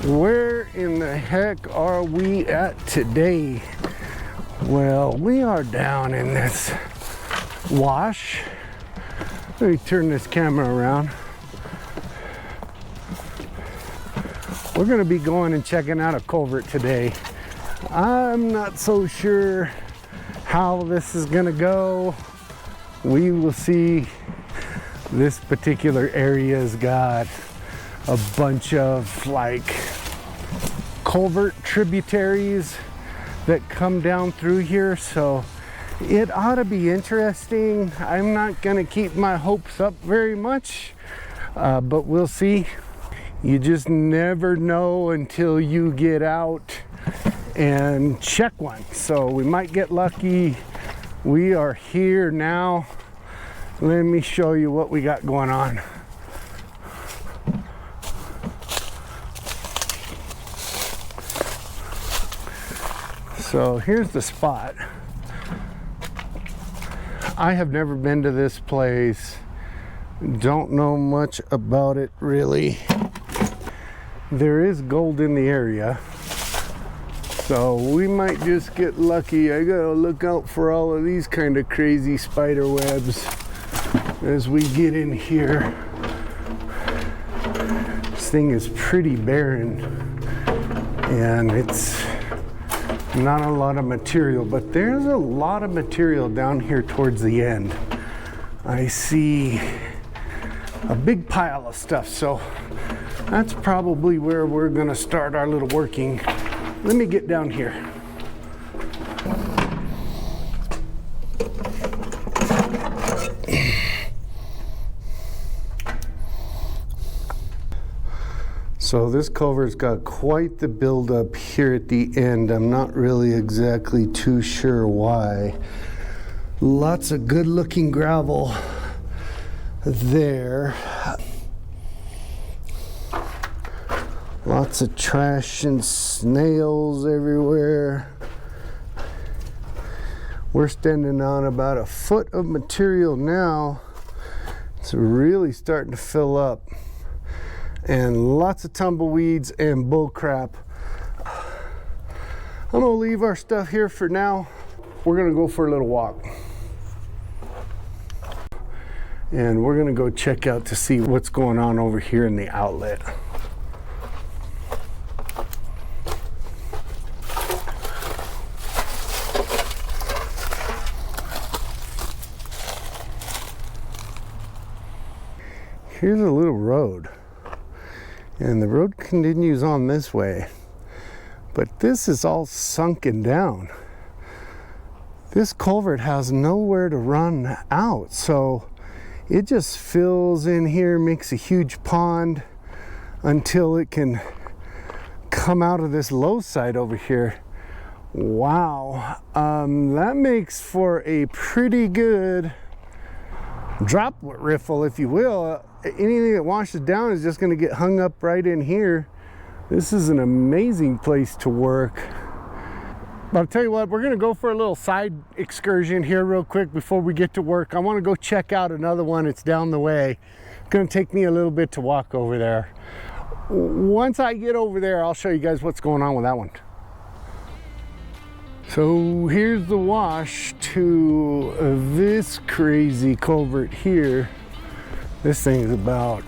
Where in the heck are we at today? Well, we are down in this wash. Let me turn this camera around. We're gonna be going and checking out a culvert today. I'm not so sure how this is gonna go. We will see. This particular area's got a bunch of like culvert tributaries that come down through here, so it ought to be interesting. I'm not gonna keep my hopes up very much, but we'll see. You just never know until you get out and check one. So we might get lucky. We are here now. Let me show you what we got going on. So here's the spot. I have never been to this place. Don't know much about it really. There is gold in the area, so we might just get lucky. I gotta look out for all of these kind of crazy spider webs as we get in here. This thing is pretty barren and it's not a lot of material, but there's a lot of material down here towards the end. I see a big pile of stuff, so that's probably where we're gonna start our little working. Let me get down here. So this culvert's got quite the buildup here at the end. I'm not really exactly too sure why. Lots of good looking gravel there. Lots of trash and snails everywhere. We're standing on about a foot of material now. It's really starting to fill up. And lots of tumbleweeds and bull crap. I'm gonna leave our stuff here for now. We're gonna go for a little walk. And we're gonna go check out to see what's going on over here in the outlet. Here's a little road. And the road continues on this way, but this is all sunken down. This culvert has nowhere to run out, so it just fills in here, makes a huge pond until it can come out of this low side over here. Wow, that makes for a pretty good drop riffle, if you will. Anything that washes down is just going to get hung up right in here. This is an amazing place to work. But I'll tell you what, we're going to go for a little side excursion here real quick before we get to work. I want to go check out another one. It's down the way. It's going to take me a little bit to walk over there. Once I get over there, I'll show you guys what's going on with that one. So here's the wash to this crazy culvert here. This thing's about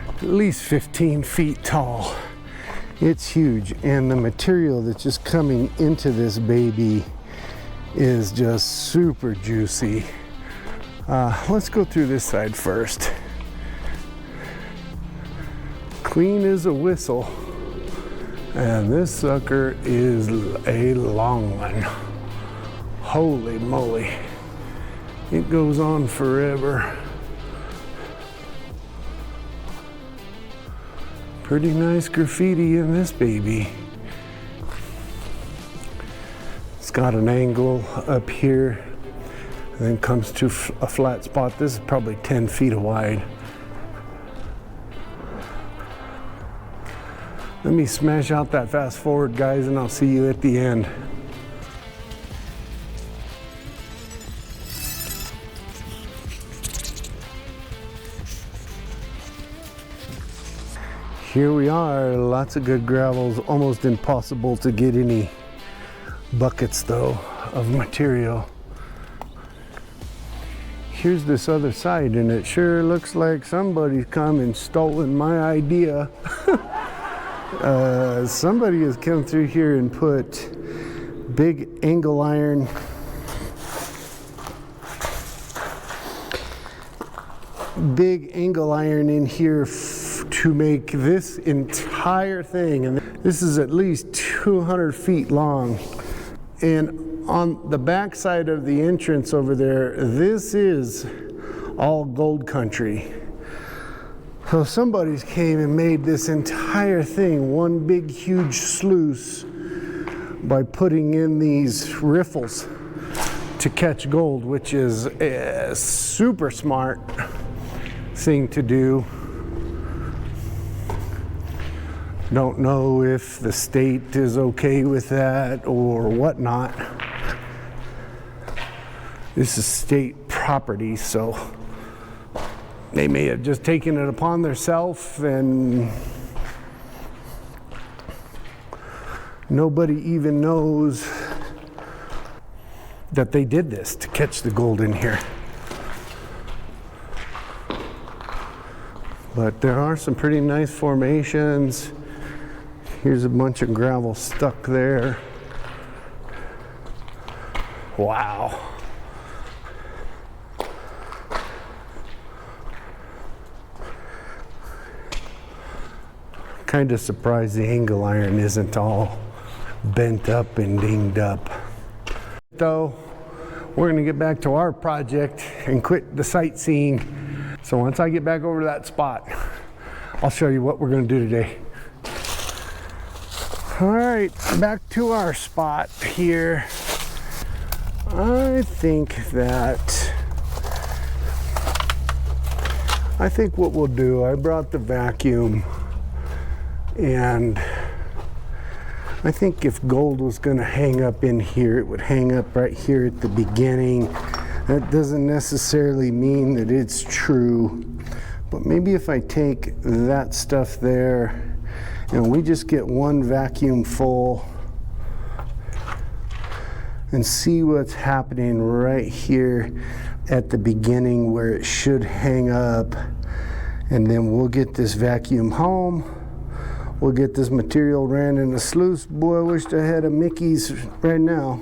at least 15 feet tall. It's huge, and the material that's just coming into this baby is just super juicy. Let's go through this side first. Clean as a whistle. And this sucker is a long one. Holy moly. It goes on forever. Pretty nice graffiti in this baby. It's got an angle up here and then comes to a flat spot. This is probably 10 feet wide. Let me smash out that fast forward, guys, and I'll see you at the end. Here we are, lots of good gravels. Almost impossible to get any buckets though of material. Here's this other side, and it sure looks like somebody's come and stolen my idea. Somebody has come through here and put big angle iron in here to make this entire thing, and this is at least 200 feet long. And on the back side of the entrance over there, this is all gold country. So somebody's came and made this entire thing one big huge sluice by putting in these riffles to catch gold, which is a super smart thing to do. Don't know if the state is okay with that or whatnot. This is state property, so they may have just taken it upon themselves, and nobody even knows that they did this to catch the gold in here. But there are some pretty nice formations. Here's a bunch of gravel stuck there. Wow. Kind of surprised the angle iron isn't all bent up and dinged up. Though, we're gonna get back to our project and quit the sightseeing. So once I get back over to that spot, I'll show you what we're gonna do today. All right, back to our spot here. I think what we'll do, I brought the vacuum, and I think if gold was gonna hang up in here, it would hang up right here at the beginning. That doesn't necessarily mean that it's true, but maybe if I take that stuff there and we just get one vacuum full and see what's happening right here at the beginning where it should hang up, and then we'll get this vacuum home. We'll get this material ran in the sluice. Boy, I wish I had a Mickey's right now.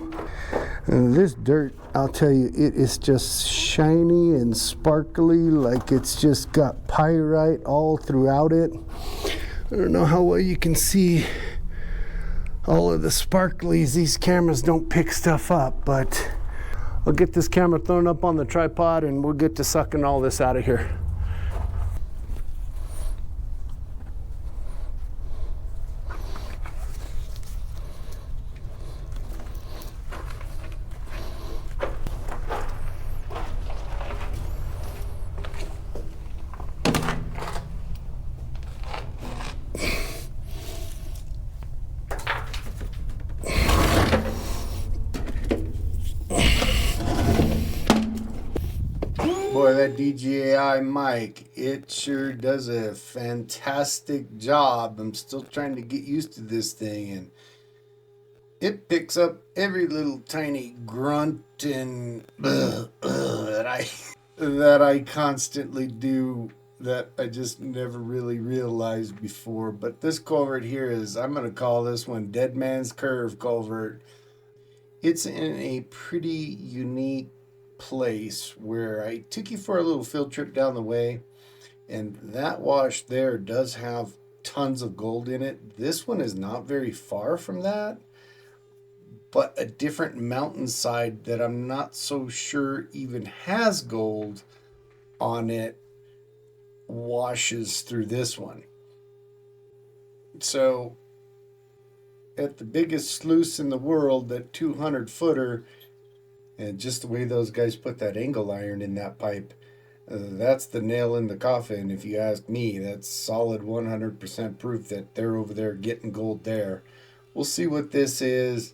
And this dirt, I'll tell you, it is just shiny and sparkly, like it's just got pyrite all throughout it. I don't know how well you can see all of the sparklies. These cameras don't pick stuff up, but I'll get this camera thrown up on the tripod and we'll get to sucking all this out of here. Boy, that DJI mic, it sure does a fantastic job. I'm still trying to get used to this thing, and it picks up every little tiny grunt and that I constantly do, that I just never really realized before. But this culvert here is, I'm going to call this one Dead Man's Curve culvert. It's in a pretty unique place where I took you for a little field trip down the way, and that wash there does have tons of gold in it. This one is not very far from that, but a different mountainside that I'm not so sure even has gold on it washes through this one. So at the biggest sluice in the world, that 200 footer, and just the way those guys put that angle iron in that pipe, that's the nail in the coffin. If you ask me, that's solid 100% proof that they're over there getting gold there. We'll see what this is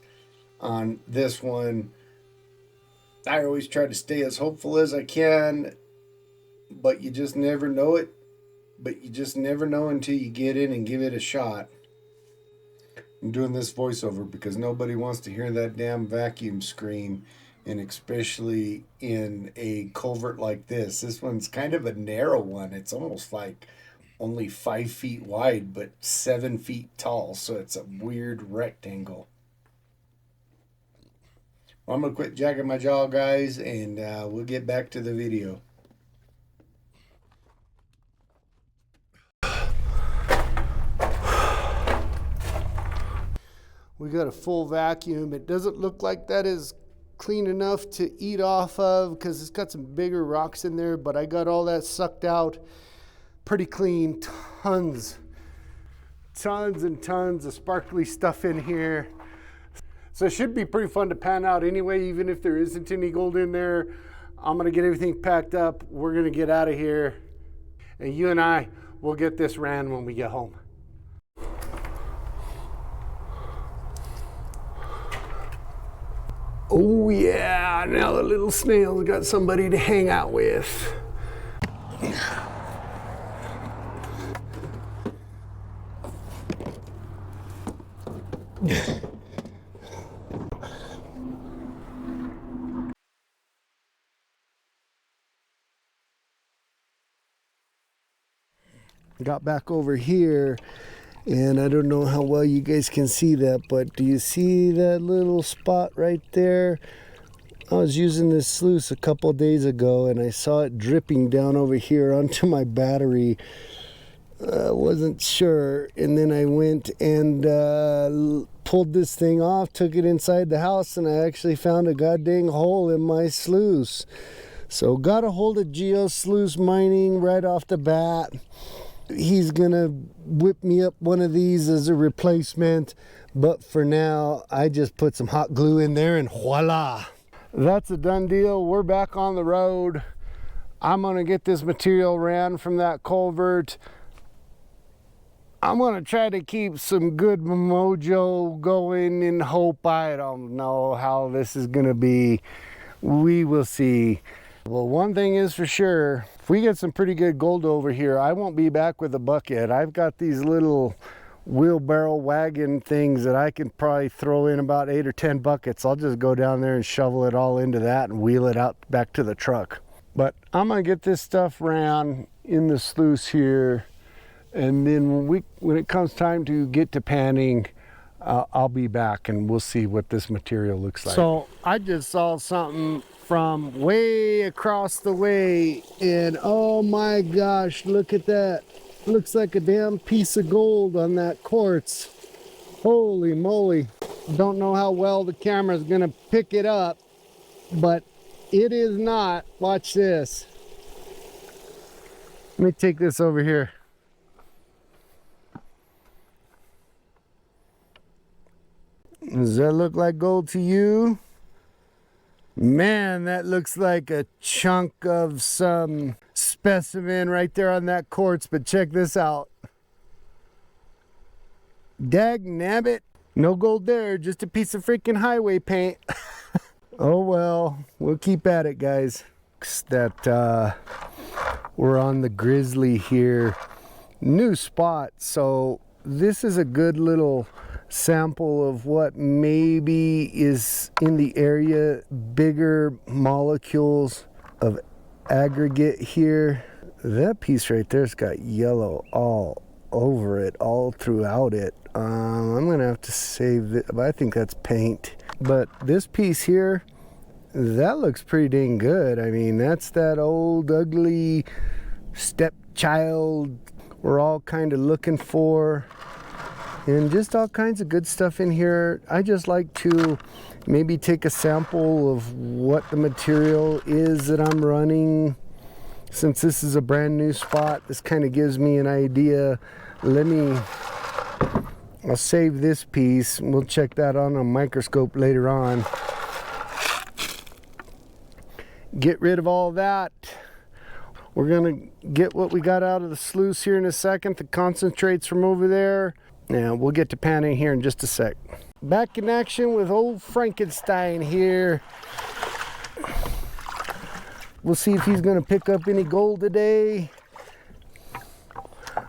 on this one. I always try to stay as hopeful as I can, but you just never know it but you just never know until you get in and give it a shot. I'm doing this voiceover because nobody wants to hear that damn vacuum scream, and especially in a culvert like this. This one's kind of a narrow one. It's almost like only 5 feet wide, but 7 feet tall, so it's a weird rectangle. Well, I'm gonna quit jacking my jaw, guys, and we'll get back to the video. We got a full vacuum. It doesn't look like that is clean enough to eat off of because it's got some bigger rocks in there, but I got all that sucked out pretty clean. Tons and tons of sparkly stuff in here. So it should be pretty fun to pan out anyway, even if there isn't any gold in there. I'm gonna get everything packed up. We're gonna get out of here, and you and I will get this ran when we get home. Oh yeah, now the little snail's got somebody to hang out with. Got back over here, and I don't know how well you guys can see that, but do you see that little spot right there? I was using this sluice a couple days ago, and I saw it dripping down over here onto my battery. Wasn't sure, and then I went and pulled this thing off, took it inside the house, and I actually found a goddamn hole in my sluice. So got a hold of Geo Sluice Mining right off the bat. He's gonna whip me up one of these as a replacement, but for now I just put some hot glue in there and voila, that's a done deal. We're back on the road. I'm gonna get this material ran from that culvert. I'm gonna try to keep some good mojo going and hope. I don't know how this is gonna be. We will see. Well, one thing is for sure, if we get some pretty good gold over here, I won't be back with a bucket. I've got these little wheelbarrow wagon things that I can probably throw in about 8 or 10 buckets. I'll just go down there and shovel it all into that and wheel it out back to the truck. But I'm gonna get this stuff ran in the sluice here, and then when it comes time to get to panning, I'll be back and we'll see what this material looks like. So I just saw something from way across the way, and oh my gosh, look at that. Looks like a damn piece of gold on that quartz. Holy moly. Don't know how well the camera's gonna pick it up, but it is not. Watch this. Let me take this over here. Does that look like gold to you? Man, that looks like a chunk of some specimen right there on that quartz, but check this out. Dag nabbit. No gold there, just a piece of freaking highway paint. Oh well, we'll keep at it, guys. That we're on the Grizzly here. New spot, so this is a good little sample of what maybe is in the area. Bigger molecules of aggregate here. That piece right there's got yellow all over it, all throughout it. I'm gonna have to save it, but I think that's paint. But this piece here, that looks pretty dang good. I mean, that's that old ugly stepchild we're all kind of looking for. And just all kinds of good stuff in here. I just like to maybe take a sample of what the material is that I'm running. Since this is a brand new spot, this kind of gives me an idea. I'll save this piece. We'll check that on a microscope later on. Get rid of all that. We're gonna get what we got out of the sluice here in a second, the concentrates from over there. Now we'll get to panning here in just a sec. Back in action with old Frankenstein here. We'll see if he's gonna pick up any gold today.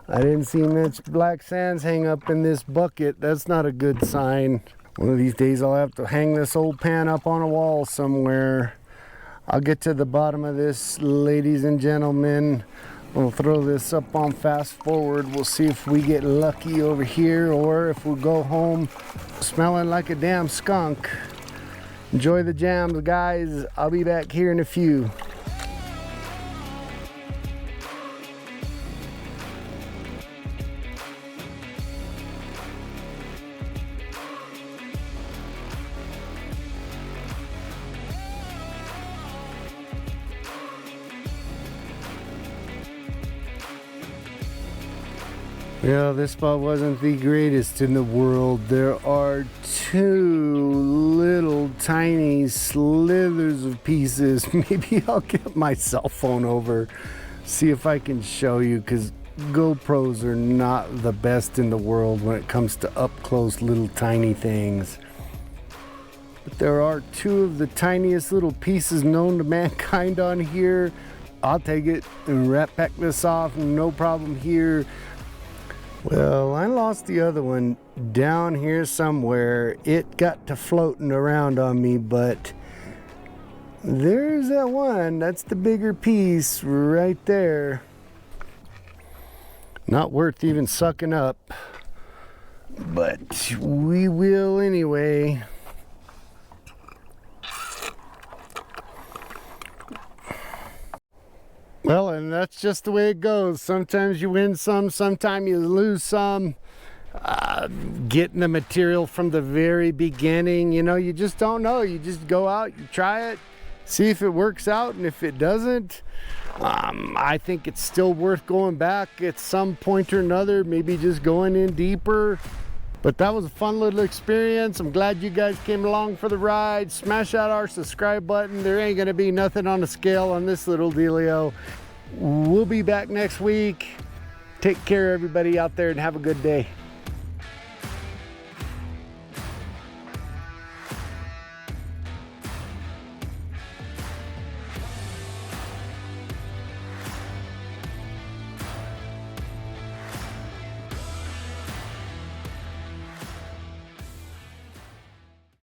I didn't see much black sands hang up in this bucket. That's not a good sign. One of these days I'll have to hang this old pan up on a wall somewhere. I'll get to the bottom of this, ladies and gentlemen. We'll throw this up on fast forward. We'll see if we get lucky over here or if we'll go home smelling like a damn skunk. Enjoy the jams, guys. I'll be back here in a few. Yeah, this spot wasn't the greatest in the world. There are two little tiny slithers of pieces. Maybe I'll get my cell phone over, see if I can show you, because GoPros are not the best in the world when it comes to up close little tiny things. But there are two of the tiniest little pieces known to mankind on here. I'll take it and wrap pack this off, no problem here. Well, I lost the other one down here somewhere. It got to floating around on me, but there's that one. That's the bigger piece right there. Not worth even sucking up, but we will anyway. Well, and that's just the way it goes. Sometimes you win some, sometimes you lose some. Getting the material from the very beginning, you know, you just don't know. You just go out, you try it, see if it works out, and if it doesn't, I think it's still worth going back at some point or another, maybe just going in deeper. But that was a fun little experience. I'm glad you guys came along for the ride. Smash out our subscribe button. There ain't gonna be nothing on the scale on this little dealio. We'll be back next week. Take care, everybody out there, and have a good day.